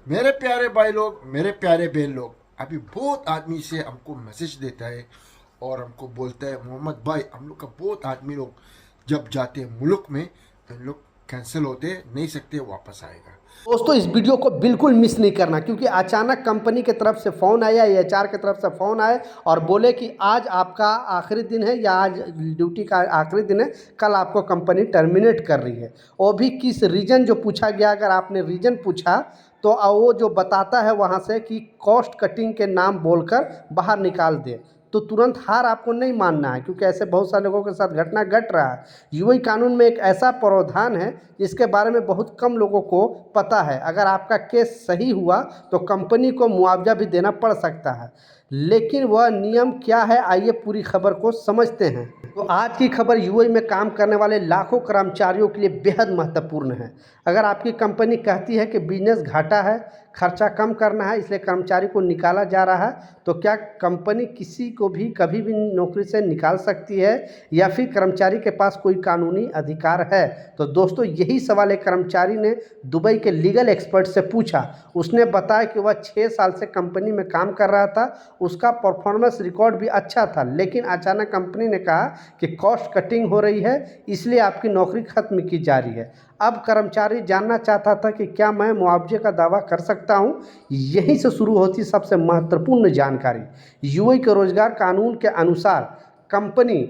मेरे प्यारे भाई लोग, मेरे प्यारे बहन लोग, अभी बहुत आदमी से हमको मैसेज देता है और हमको बोलता है मोहम्मद भाई, हम लोग का बहुत आदमी लोग जब जाते हैं मुल्क में तो इन लोग कैंसिल होते नहीं सकते, वापस आएगा। दोस्तों इस वीडियो को बिल्कुल मिस नहीं करना, क्योंकि अचानक कंपनी की तरफ से फ़ोन आया, एचआर की तरफ से फ़ोन आए और बोले कि आज आपका आखिरी दिन है या आज ड्यूटी का आखिरी दिन है, कल आपको कंपनी टर्मिनेट कर रही है। वो भी किस रीज़न जो पूछा गया, अगर आपने रीज़न पूछा तो वो जो बताता है वहाँ से कि कॉस्ट कटिंग के नाम बोलकर बाहर निकाल दे, तो तुरंत हार आपको नहीं मानना है, क्योंकि ऐसे बहुत सारे लोगों के साथ घटना घट रहा है। यूएई कानून में एक ऐसा प्रावधान है जिसके बारे में बहुत कम लोगों को पता है। अगर आपका केस सही हुआ तो कंपनी को मुआवजा भी देना पड़ सकता है, लेकिन वह नियम क्या है, आइए पूरी खबर को समझते हैं। तो आज की खबर यूएई में काम करने वाले लाखों कर्मचारियों के लिए बेहद महत्वपूर्ण है। अगर आपकी कंपनी कहती है कि बिजनेस घाटा है, खर्चा कम करना है, इसलिए कर्मचारी को निकाला जा रहा है, तो क्या कंपनी किसी को भी कभी भी नौकरी से निकाल सकती है या फिर कर्मचारी के पास कोई कानूनी अधिकार है? तो दोस्तों यही सवाल एक कर्मचारी ने दुबई के लीगल एक्सपर्ट से पूछा। उसने बताया कि वह 6 साल से कंपनी में काम कर रहा था, उसका परफॉर्मेंस रिकॉर्ड भी अच्छा था, लेकिन अचानक कंपनी ने कहा कि कॉस्ट कटिंग हो रही है, इसलिए आपकी नौकरी खत्म की जा रही है। अब कर्मचारी जानना चाहता था कि क्या मैं मुआवजे का दावा कर सकता हूं? यहीं से शुरू होती सबसे महत्वपूर्ण जानकारी। यूएई के रोजगार कानून के अनुसार कंपनी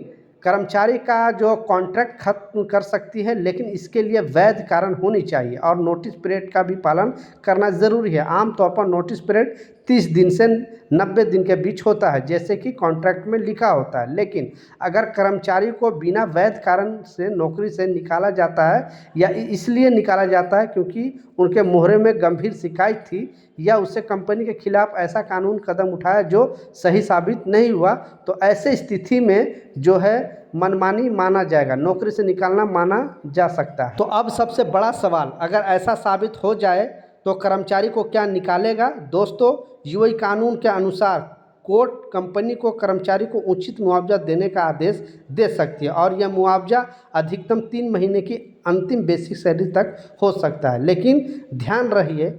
कर्मचारी का जो कॉन्ट्रैक्ट खत्म कर सकती है, लेकिन इसके लिए वैध कारण होनी चाहिए और नोटिस पीरियड का भी पालन करना ज़रूरी है। आमतौर पर नोटिस पीरियड 30 दिन से 90 दिन के बीच होता है, जैसे कि कॉन्ट्रैक्ट में लिखा होता है। लेकिन अगर कर्मचारी को बिना वैध कारण से नौकरी से निकाला जाता है या इसलिए निकाला जाता है क्योंकि उनके मोहरे में गंभीर शिकायत थी या उससे कंपनी के खिलाफ ऐसा कानून कदम उठाया जो सही साबित नहीं हुआ, तो ऐसे स्थिति में जो है मनमानी माना जाएगा, नौकरी से निकालना माना जा सकता है। तो अब सबसे बड़ा सवाल, अगर ऐसा साबित हो जाए तो कर्मचारी को क्या निकालेगा? दोस्तों यूएई कानून के अनुसार कोर्ट कंपनी को कर्मचारी को उचित मुआवजा देने का आदेश दे सकती है और यह मुआवजा अधिकतम 3 महीने की अंतिम बेसिक सैलरी तक हो सकता है। लेकिन ध्यान रहिए,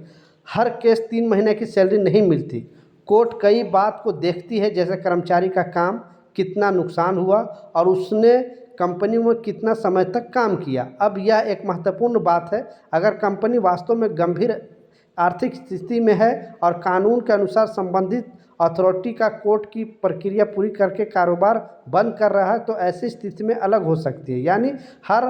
हर केस 3 महीने की सैलरी नहीं मिलती। कोर्ट कई बात को देखती है, जैसे कर्मचारी का काम कितना नुकसान हुआ और उसने कंपनी में कितना समय तक काम किया। अब यह एक महत्वपूर्ण बात है, अगर कंपनी वास्तव में गंभीर आर्थिक स्थिति में है और कानून के अनुसार संबंधित अथॉरिटी का कोर्ट की प्रक्रिया पूरी करके कारोबार बंद कर रहा है, तो ऐसी स्थिति में अलग हो सकती है। यानी हर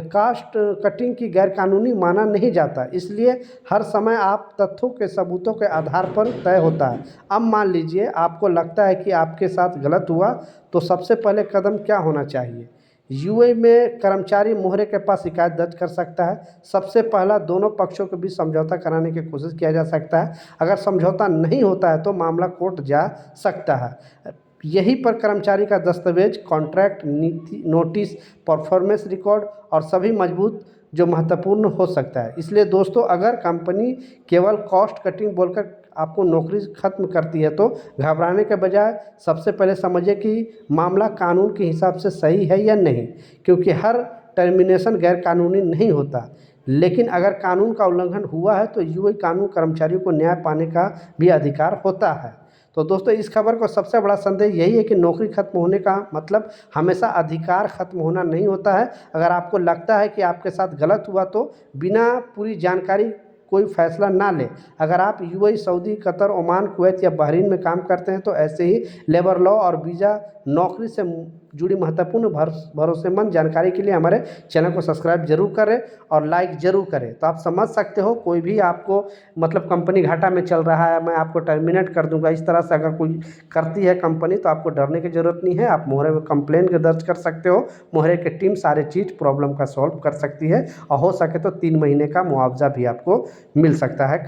कास्ट कटिंग की गैरकानूनी माना नहीं जाता, इसलिए हर समय आप तथ्यों के सबूतों के आधार पर तय होता है। अब मान लीजिए आपको लगता है कि आपके साथ गलत हुआ, तो सबसे पहले कदम क्या होना चाहिए? यूएई में कर्मचारी मोहरे के पास शिकायत दर्ज कर सकता है। सबसे पहला, दोनों पक्षों के बीच समझौता कराने की कोशिश किया जा सकता है। अगर समझौता नहीं होता है तो मामला कोर्ट जा सकता है। यहीं पर कर्मचारी का दस्तावेज, कॉन्ट्रैक्ट, नीति, नोटिस, परफॉर्मेंस रिकॉर्ड और सभी मजबूत जो महत्वपूर्ण हो सकता है। इसलिए दोस्तों अगर कंपनी केवल कॉस्ट कटिंग बोलकर आपको नौकरी खत्म करती है तो घबराने के बजाय सबसे पहले समझिए कि मामला कानून के हिसाब से सही है या नहीं, क्योंकि हर टर्मिनेशन गैर कानूनी नहीं होता। लेकिन अगर कानून का उल्लंघन हुआ है तो यूएई कानून कर्मचारियों को न्याय पाने का भी अधिकार होता है। तो दोस्तों इस खबर को सबसे बड़ा संदेश यही है कि नौकरी खत्म होने का मतलब हमेशा अधिकार खत्म होना नहीं होता है। अगर आपको लगता है कि आपके साथ गलत हुआ तो बिना पूरी जानकारी कोई फैसला ना लें। अगर आप UAE, Saudi, Qatar, Oman, Kuwait या बहरीन में काम करते हैं तो ऐसे ही लेबर लॉ और वीज़ा, नौकरी से जुड़ी महत्वपूर्ण भरोसेमंद जानकारी के लिए हमारे चैनल को सब्सक्राइब जरूर करें और लाइक ज़रूर करें। तो आप समझ सकते हो, कोई भी आपको मतलब कंपनी घाटा में चल रहा है, मैं आपको टर्मिनेट कर दूंगा, इस तरह से अगर कोई करती है कंपनी तो आपको डरने की ज़रूरत नहीं है। आप मोहरे में कंप्लेन दर्ज कर सकते हो, मोहरे की टीम सारे चीज़ प्रॉब्लम का सॉल्व कर सकती है और हो सके तो 3 महीने का मुआवजा भी आपको मिल सकता है।